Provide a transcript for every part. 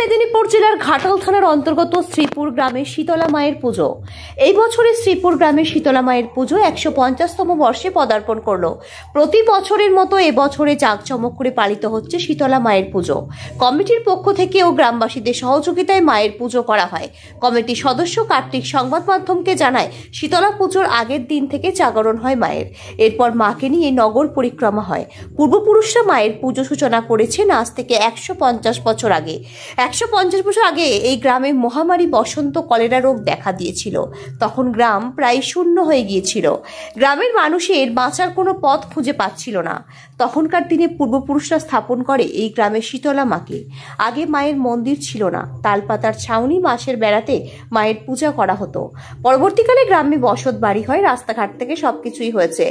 মেদিনীপুর জেলার ঘাটাল থানার অন্তর্গত শ্রীপুর গ্রামে শীতলা মায়ের পুজো। এই বছরে শ্রীপুর গ্রামে শীতলা মায়ের পুজো 150তম বর্ষে পদার্পণ করলো। প্রতি বছরের মতো এবছরে জাঁকজমক করে পালিত হচ্ছে শীতলা মায়ের পুজো। কমিটির পক্ষ থেকে ও গ্রামবাসীদের সহযোগিতায় মায়ের পুজো করা হয়। কমিটির সদস্য কার্তিক সংবাদ মাধ্যমকে জানায়, শীতলা পুজোর আগের দিন থেকে জাগরণ হয় মায়ের। এরপর মাকে নিয়ে নগর পরিক্রমা হয়। পূর্বপুরুষরা মায়ের পুজো সূচনা করেছেন আজ থেকে 150 বছর আগে। 150 বছর আগে এই গ্রামে মহামারী বসন্ত কলেরা রোগ দেখা দিয়েছিল। তখন গ্রাম প্রায় শূন্য হয়ে গিয়েছিল। গ্রামের মানুষের বাঁচার কোনো পথ খুঁজে পাচ্ছিল না। তখনকার দিনে পূর্বপুরুষরা স্থাপন করে এই গ্রামে শীতলা মাকে। আগে মায়ের মন্দির ছিল না, তালপাতার ছাউনি বাঁশের বেড়াতে মায়ের পূজা করা হতো। পরবর্তীকালে গ্রামে বসত বাড়ি হয়, রাস্তাঘাট থেকে সবকিছুই হয়েছে।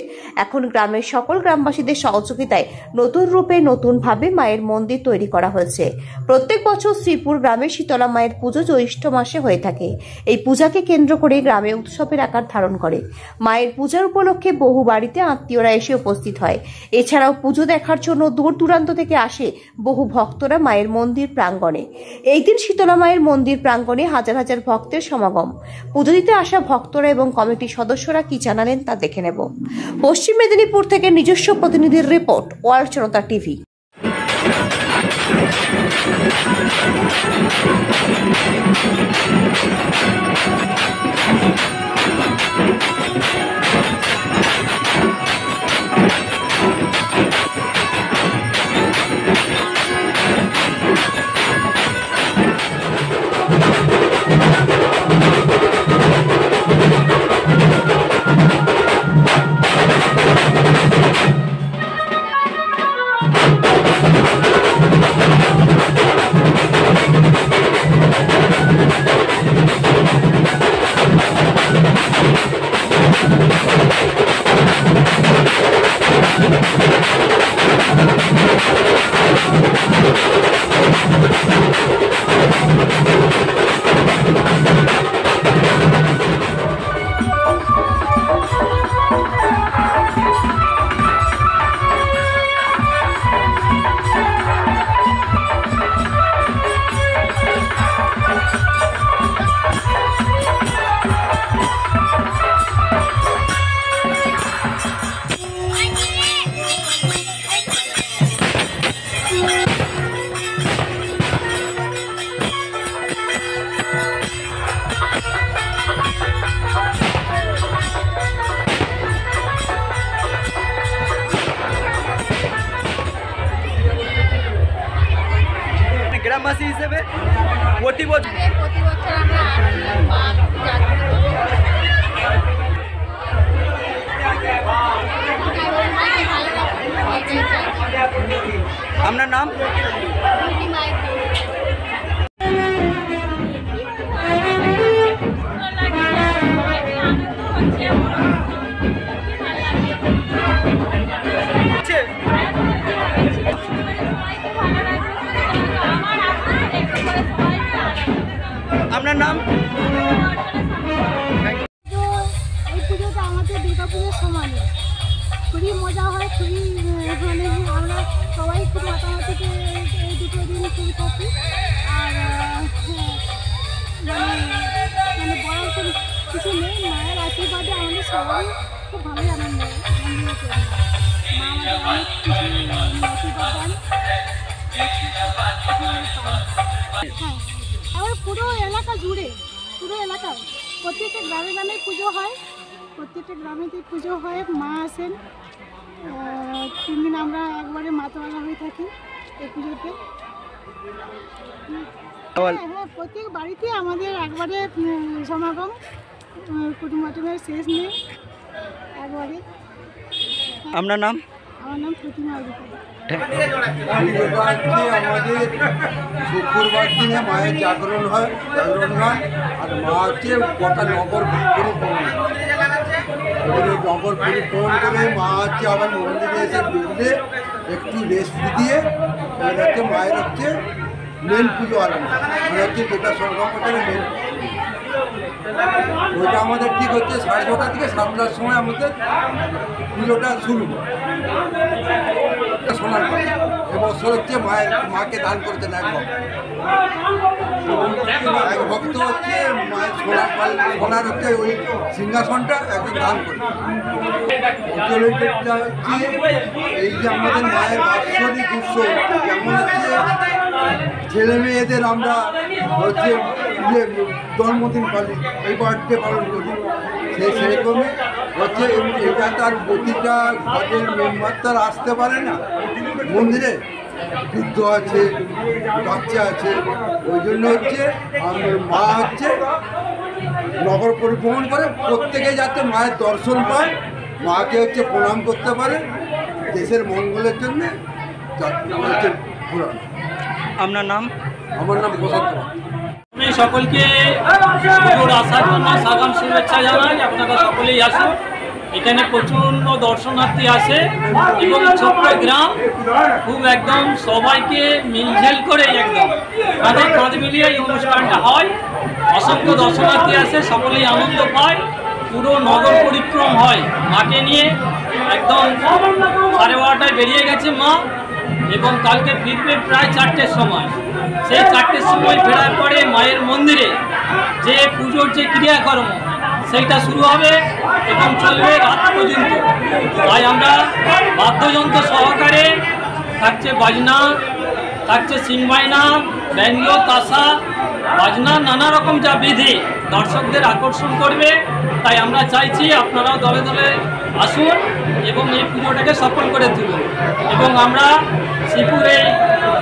এখন গ্রামের সকল গ্রামবাসীদের সহযোগিতায় নতুন রূপে নতুনভাবে মায়ের মন্দির তৈরি করা হয়েছে। প্রত্যেক বছর শ্রীপুর গ্রামে শীতলা মায়ের পুজো জ্যৈষ্ঠ মাসে হয়ে থাকে। এই পূজাকে কেন্দ্র করে গ্রামে উৎসবের আকার ধারণ করে। মায়ের পূজার উপলক্ষে বহু বাড়িতে আত্মীয়রা এসে উপস্থিত হয়। এছাড়াও পুজো দেখার জন্য দূর দূরান্ত থেকে আসে বহু ভক্তরা মায়ের মন্দির প্রাঙ্গণে। এই দিন শীতলা মায়ের মন্দির প্রাঙ্গণে হাজার হাজার ভক্তের সমাগম। পুজো দিতে আসা ভক্তরা এবং কমিটির সদস্যরা কি জানালেন তা দেখে নেব। পশ্চিম মেদিনীপুর থেকে নিজস্ব প্রতিনিধির রিপোর্ট, ওয়ার্ল্ড জনতা টিভি। গ্রামবাসী হিসেবে প্রতি বছর আপনার নাম? আপনার নাম? এই পুজোটা আমাদের দুর্গাপুজোর সমান, খুবই মজা হয়, খুবই মানে আমরা সবাই খুব মাতামাতিতে এই দুটো দিন খুবই থাকি। আর মানে বলার কিছু নেই, মায়ের আশীর্বাদে আমাদের সবাই খুব ভালোই আনন্দ করি। মা আমাদের অনেক কিছু আশীর্বাদ দেন। হ্যাঁ, আবার পুরো এলাকা জুড়ে, পুরো এলাকায় প্রত্যেকটা গ্রামে গ্রামে পুজো হয়, প্রত্যেকটা গ্রামেতেই পুজো হয়। মা আসেন, 3 দিন আমরা একবারে মাতোয়ালা হয়ে থাকি এই পুজোতে। হ্যাঁ, প্রত্যেক বাড়িতে আমাদের একবারে সমাগম, কুটুম্বের শেষ নেই একবারে। আপনার নাম? আমার নাম প্রতিমা অধিকারী। আমাদের শুক্রবার দিনে মায়ের জাগরণ হয়, আর মা হচ্ছে গোটা নগর পরিক্রমণ করে মা হচ্ছে আবার মন্দিরে এসে ঢুকলে একটু রেস্ট দিয়ে হচ্ছে মায়ের হচ্ছে মেন পুজো আরম্ভ, মানে হচ্ছে যেটা সর্বপ্রথমে মেন ওইটা আমাদের ঠিক হচ্ছে 6:30 থেকে 7টার সময় আমাদের পুজোটা শুরু শোনার পর। এবছর হচ্ছে মাকে দান করেছেন একবার। এক ভক্ত হচ্ছে মায়ের সোনার হচ্ছে ওই সিংহাসনটা একদম দান করে। উজ্জ্বলটা হচ্ছে এই যে আমাদের মায়ের বাৎসরিক উৎসব, যেমন হচ্ছে ছেলে মেয়েদের আমরা হচ্ছে জন্মদিন পালি, এই বার্থডে পালন করি, সেরকমই হচ্ছে এটা তার প্রতিটা ঘরের মেম্বার তার আসতে পারে না মন্দিরে, বৃদ্ধ আছে, বাচ্চা আছে, ওই জন্য হচ্ছে মা হচ্ছে নগর পরিবহন করে প্রত্যেকে যাতে মায়ের দর্শন পায়, মাকে হচ্ছে প্রণাম করতে পারে, দেশের মঙ্গলের জন্যে হচ্ছে ঘোরানো। আপনার নাম? আমার নাম বসন্ত। আমি সকলকে পুজোর আসার জন্য সাগাম শুভেচ্ছা জানাই। আপনারা সকলেই আসুন, এখানে প্রচণ্ড দর্শনার্থী আসে এবং ছোট্ট গ্রাম খুব একদম সবাইকে মিলঝেল করে একদম কাঁধে মিলিয়ে এই অনুষ্ঠানটা হয়। অসংখ্য দর্শনার্থী আসে, সকলেই আনন্দ পায়। পুরো নগর পরিক্রম হয় মাকে নিয়ে, একদম 12:30টায় বেরিয়ে গেছে মা এবং কালকে ফিরবে প্রায় 4টের সময়। সেই 4টের সময় ফেরার পরে মায়ের মন্দিরে যে পুজোর যে ক্রিয়াকর্ম সেইটা শুরু হবে এবং চলবে রাত পর্যন্ত। তাই আমরা বাদ্যযন্ত্র সহকারে থাকছে বাজনা, থাকছে সিংবাইনা, ব্যঙ্গ, তাসা, বাজনা, নানা রকম যা বিধি দর্শকদের আকর্ষণ করবে। তাই আমরা চাইছি আপনারাও দলে দলে আসুন এবং এই পুজোটাকে সফল করে তুলুন। এবং আমরা শ্রীপুর এই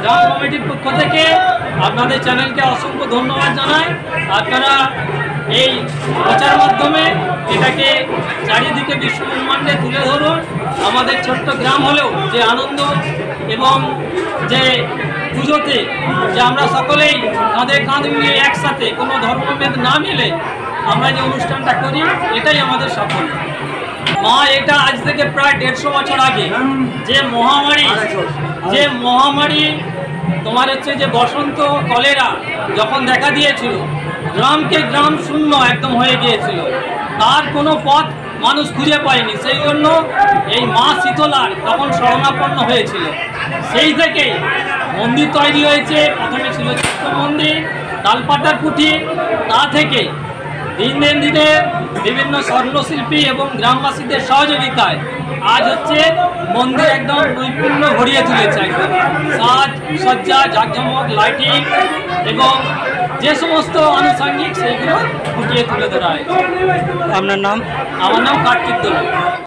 গ্রাম কমিটির পক্ষ থেকে আপনাদের চ্যানেলকে অসংখ্য ধন্যবাদ জানাই। আপনারা এই প্রচার মাধ্যমে এটাকে চারিদিকে বিশ্ব ব্রহ্মাণ্ডে তুলে ধরুন। আমাদের ছোট্ট গ্রাম হলেও যে আনন্দ এবং যে পুজোতে যে আমরা সকলেই কাঁধে কাঁধ মিলিয়ে একসাথে কোনো ধর্মভেদ না মিলে আমরা যে অনুষ্ঠানটা করি, এটাই আমাদের সাফল্য। মা এটা আজ থেকে প্রায় 150 বছর আগে যে মহামারী তোমার হচ্ছে যে বসন্ত কলেরা যখন দেখা দিয়েছিল, গ্রামকে গ্রাম শূন্য একদম হয়ে গিয়েছিল, তার কোনো পথ মানুষ খুঁজে পায়নি। সেই জন্য এই মা শীতলার তখন শরণাপন্ন হয়েছিল। সেই থেকে মন্দির তৈরি হয়েছে। প্রথমে ছিল ছোট্ট মন্দির, তালপাতার কুঠি, তা থেকে দিনে দিনে বিভিন্ন স্বর্ণশিল্পী এবং গ্রামবাসীদের সহযোগিতায় আজ হচ্ছে মন্দির একদম নৈপুণ্য ভরিয়ে তুলেছে। একদম সাজ সজ্জা, জাঁকজমক, লাইটিং এবং যে সমস্ত আনুষঙ্গিক সেইগুলো ফুটিয়ে তুলে ধরা হয়েছে। আপনার নাম? আমার নাম কার্তিক দোলে।